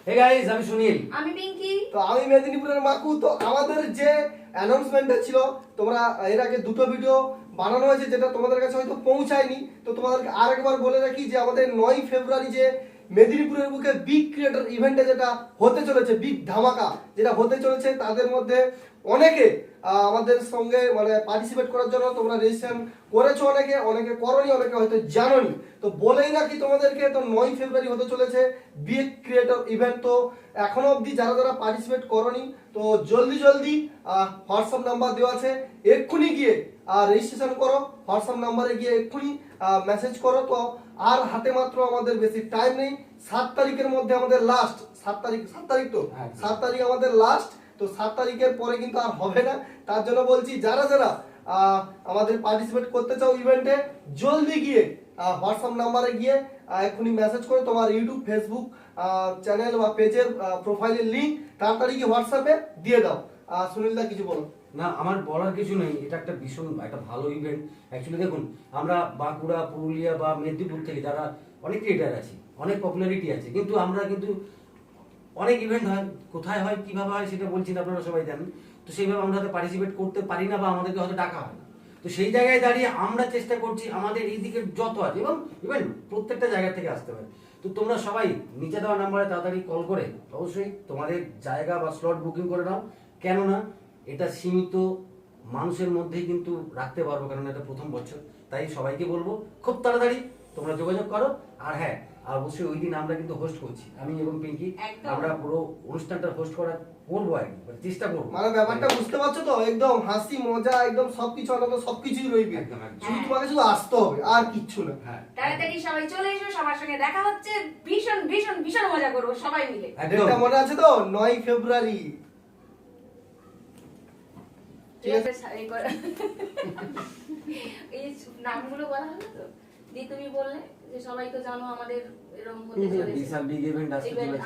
Hey guys, আমি সুনীল। আমি পিঙ্কি। তো আমি মেদিনীপুরের মাকু। তো আমাদের যে অ্যানাউন্সমেন্টটা ছিল, তোমরা এর আগে দুটো ভিডিও বানানো হয়েছে যেটা তোমাদের কাছে হয়তো পৌঁছায়নি। তো তোমাদেরকে আরেকবার বলে রাখি যে আমাদের 9 ফেব্রুয়ারি যে মেদিনীপুরের বুকে বিগ ক্রিয়েটর ইভেন্টে যেটা হতে চলেছে, বিগ ধামাকা যেটা হতে চলেছে, তাদের মধ্যে অনেকে আমাদের সঙ্গে মানে পার্টিসিপেট করার জন্য তোমরা রেজিস্ট্রেশন করেছো, অনেকে করনি, অনেকে হয়তো জানোনি। তো বলেই রাখি তোমাদেরকে, তো 9 ফেব্রুয়ারি হতে চলেছে বিগ ক্রিয়েটর ইভেন্ট। তো এখনো অবধি যারা যারা পার্টিসিপেট করনি, তো জলদি হোয়াটসঅ্যাপ নাম্বার দেওয়া আছে, এক্ষুনি গিয়ে রেজিস্ট্রেশন করো। হোয়াটসঅ্যাপ নাম্বারে গিয়ে এক্ষুনি মেসেজ করো। তো আর হাতে মাত্র আমাদের বেশি টাইম নেই। 7 তারিখের মধ্যে আমাদের লাস্ট। 7 তারিখ তো 7 তারিখ আমাদের লাস্ট। তো 7 তারিখের পরে কিন্তু আর হবে না। তার জন্য বলছি, যারা যারা আমাদের পার্টিসিপেট করতে চাও ইভেন্টে, জলদি গিয়ে হোয়াটসঅ্যাপ নাম্বারে গিয়ে এক্ষুনি মেসেজ করে তোমার ইউটিউব, ফেসবুক চ্যানেল বা পেজের প্রোফাইলের লিংক তাড়াতাড়ি গিয়ে হোয়াটসঅ্যাপে দিয়ে দাও। সুনীল দা কিছু বলো। না, আমার বলার কিছু নেই। এটা একটা ভীষণ একটা ভালো ইভেন্ট। অ্যাকচুয়ালি দেখুন, আমরা বাঁকুড়া, পুরুলিয়া বা মেদিনীপুর থেকে যারা অনেক ক্রিয়েটার আছে, অনেক পপুলারিটি আছে, কিন্তু আমরা কিন্তু অনেক ইভেন্ট হয়, কোথায় হয়, কিভাবে হয় সেটা বলছি না, আপনারা সবাই জানেন। তো সেইভাবে আমরা হয়তো পার্টিসিপেট করতে পারি না বা আমাদেরকে হয়তো ডাকা হয় না। তো সেই জায়গায় দাঁড়িয়ে আমরা চেষ্টা করছি আমাদের এই দিকে যত আছে, এবং ইভেন প্রত্যেকটা জায়গা থেকে আসতে পারে। তো তোমরা সবাই নিচে দেওয়া নাম্বারে তাড়াতাড়ি কল করে অবশ্যই তোমাদের জায়গা বা স্লট বুকিং করে নাও। কেননা এটা সীমিত মানুষের মধ্যেই কিন্তু রাখতে পারবো, কারণ এটা প্রথম বছর। তাই সবাইকে বলবো খুব তাড়াতাড়ি তোমরা যোগাযোগ করো। আর হ্যাঁ, আর অবশ্যই ওই দিন আমরা কিন্তু হোস্ট করছি, আমি এবং পিঙ্কি। আমরা পুরো অনুষ্ঠানটা হোস্ট করার করবো, একদম চেষ্টা করবো। মানে ব্যাপারটা বুঝতে পারছো তো? একদম হাসি মজা, একদম সবকিছু আনন্দ, সবকিছুই রইবে। শুধু তোমাকে শুধু আসতে হবে, আর কিচ্ছু না। তাড়াতাড়ি সবাই চলে এসো, সবার সঙ্গে দেখা হচ্ছে। ভীষণ ভীষণ ভীষণ মজা করবো সবাই মিলে। এটা মনে আছে তো? 9 ফেব্রুয়ারি। এই নামগুলো বলা হলো তো? দি তুমি বললে যে সবাই তো জানো আমাদের এরকম হতে চলেছে, বিশাল বিগ ইভেন্ট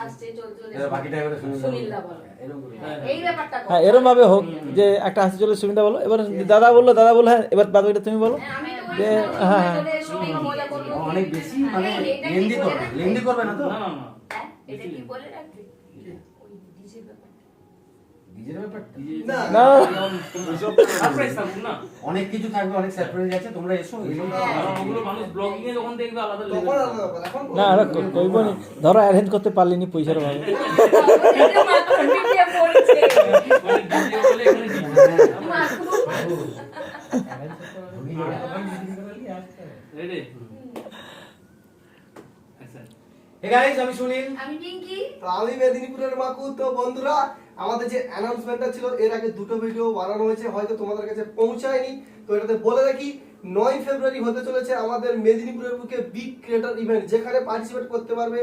আসছে চলছে। এবার বাকিটা এবারে সুনীলদা বলো এরকম এই ব্যাপারটা। হ্যাঁ, এরকম ভাবে হোক যে একটা হাসি চলে। সুমিতা বলো, এবার দাদা বললো হ্যাঁ, এবার বাকিটা তুমি বলো। আমি তো যে হ্যাঁ হ্যাঁ মজা করবো অনেক বেশি, মানে লেন্দি করবে না তো? এটা কি বলে রাখবে ওই ডিজে ব্যাপারটা। ডিজের ব্যাপারটা না না, সারপ্রাইজ থাকুক না, অনেক কিছু থাকবে, অনেক সারপ্রাইজ আছে। তোমরা এসো। ওগুলো মানুষ ব্লগিং এ যখন দেখবে আলাদা তখন লেভেল। আলাদা ব্যাপার, এখন না আরে কইব নি, ধরো অ্যারেঞ্জ করতে পারলিনি পয়সার অভাবে। এটা মাত্র ভিডিও পড়ছে মানে ভিডিও বলে এখানে কি রেডি? আচ্ছা, হে গাইস, আমি সুনীল। আমি পিঙ্কি। তো আমি মেদিনীপুরের মাকু। তো বন্ধুরা, আমাদের যে অ্যানাউন্সমেন্টটা ছিল, এর আগে দুটো ভিডিও বানানো হয়েছে, হয়তো তোমাদের কাছে পৌঁছায়নি। তো এটাতে বলে রাখি, 9 ফেব্রুয়ারি হতে চলেছে আমাদের মেদিনীপুরের বুকে বিগ ক্রিয়েটর ইভেন্ট, যেখানে পার্টিসিপেট করতে পারবে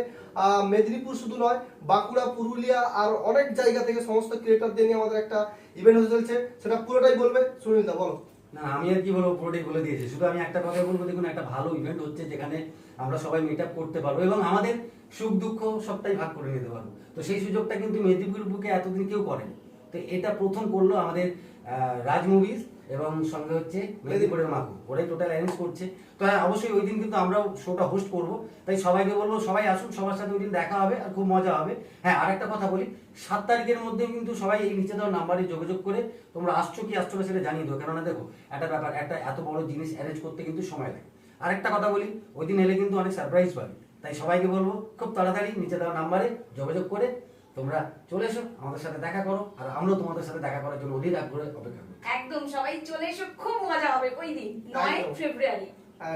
মেদিনীপুর শুধু নয়, বাঁকুড়া, পুরুলিয়া আর অনেক জায়গা থেকে সমস্ত ক্রিয়েটরদের নিয়ে আমাদের একটা ইভেন্ট হতে চলছে। সেটা পুরোটাই বলবে সুনীল দা, বলো। না, আমি আর কি বলবো, পুরোটাই বলে দিয়েছি। শুধু আমি একটা কথা বলবো, দেখুন একটা ভালো ইভেন্ট হচ্ছে যেখানে আমরা সবাই মিট আপ করতে পারবো এবং আমাদের সুখ দুঃখ সবটাই ভাগ করে নিতে পারবো। তো সেই সুযোগটা কিন্তু মেদিনীপুর বুকে এতদিন কেউ করেনি। তো এটা প্রথম করলো আমাদের রাজ মুভিজ এবং সঙ্গে হচ্ছে মেদিনীপুরের মাকু, ওরাই টোটাল অ্যারেঞ্জ করছে। তো হ্যাঁ, অবশ্যই ওই দিন কিন্তু আমরাও শোটা হোস্ট করবো। তাই সবাইকে বলবো সবাই আসুন, সবার সাথে ওই দিন দেখা হবে আর খুব মজা হবে। হ্যাঁ, আর একটা কথা বলি, 7 তারিখের মধ্যে কিন্তু সবাই এই নিচে দেওয়া নাম্বারে যোগাযোগ করে তোমরা আসছো কি আসছো না সেটা জানিয়ে দেবো। কেননা দেখো, একটা ব্যাপার, একটা এত বড় জিনিস অ্যারেঞ্জ করতে কিন্তু সময় লাগে। আরেকটা কথা বলি, ওই দিন এলে কিন্তু অনেক সারপ্রাইজ পাবে। তাই সবাইকে বলবো খুব তাড়াতাড়ি নিচে দেওয়া নাম্বারে যোগাযোগ করে তোমরা চলে এসো, আমাদের সাথে দেখা করো। আর আমরাও তোমাদের সাথে দেখা করার জন্য অধীর আগ্রহে অপেক্ষা করি। একদম সবাই চলে এসো, খুব মজা হবে ওই দিন 9 ফেব্রুয়ারি।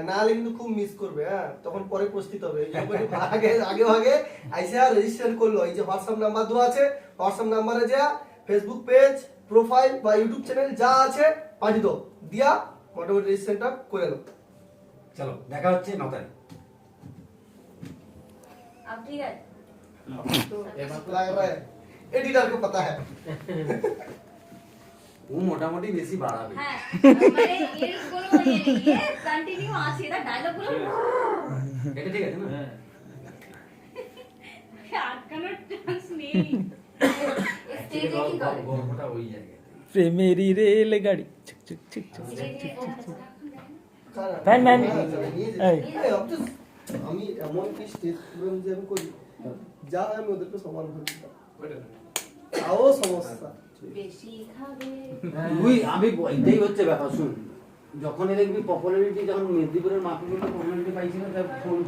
না হলে কিন্তু খুব মিস করবে। হ্যাঁ, তখন পরে প্রস্তুত হবে। এই জন্য আগে আইসা রেজিস্ট্রেশন করলো। এই যে হোয়াটসঅ্যাপ নাম্বার দেওয়া আছে, হোয়াটসঅ্যাপ নাম্বারে যা ফেসবুক পেজ, প্রোফাইল বা ইউটিউব চ্যানেল যা আছে পাঠিয়ে দাও, দিয়া মোটামুটি রেজিস্ট্রেশনটা করে নাও। চলো, দেখা হচ্ছে 9 তারিখ। अब ठीक है। तो लग रहा है एडिटर को पता है। ও মোটামুটি বেশি বাড়াবে। হ্যাঁ মানে এর কোনো কন্টিনিউ আছে না, ডায়লগ গুলো এটা ঠিক আছে না? আটকানোর চান্স নেই। স্টেজে কি করে গল্পটা ওই জায়গায়। প্রেমেরই রেলগাড়ি ছুক ছুক ছুক ছুক। স্টেজে ফ্যান ম্যান। এই अब तो আমি এমন কি স্টেজ প্রোগ্রাম যে আমি করি যা হয় আমি ওদেরকে সমান করে দিতাম তাও সমস্যা বেশি খাবে আমি এটাই হচ্ছে ব্যাপার। শুন, যখন দেখবি পপুলারিটি, যখন মেদিনীপুরের মাকে কিন্তু পপুলারিটি পাইছিল, তার ফোন